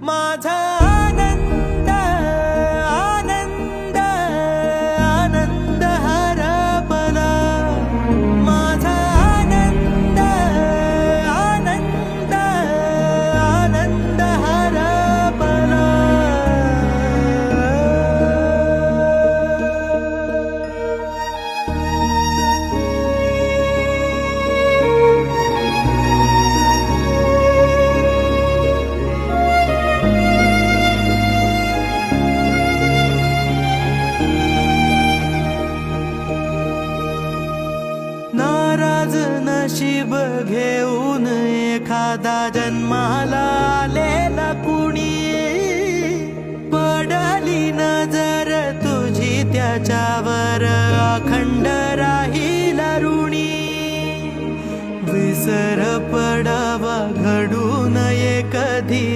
माझा आनंद आनंद आनंद हरपला, माझा आनंद आनंद आनंद हरपला. नाराज नशीब घेऊन एखादा जन्माला आलेला कुणी, पडली नजर तुझी त्याच्यावर अखंड राहील ऋणी. विसर पडावा घडू नये कधी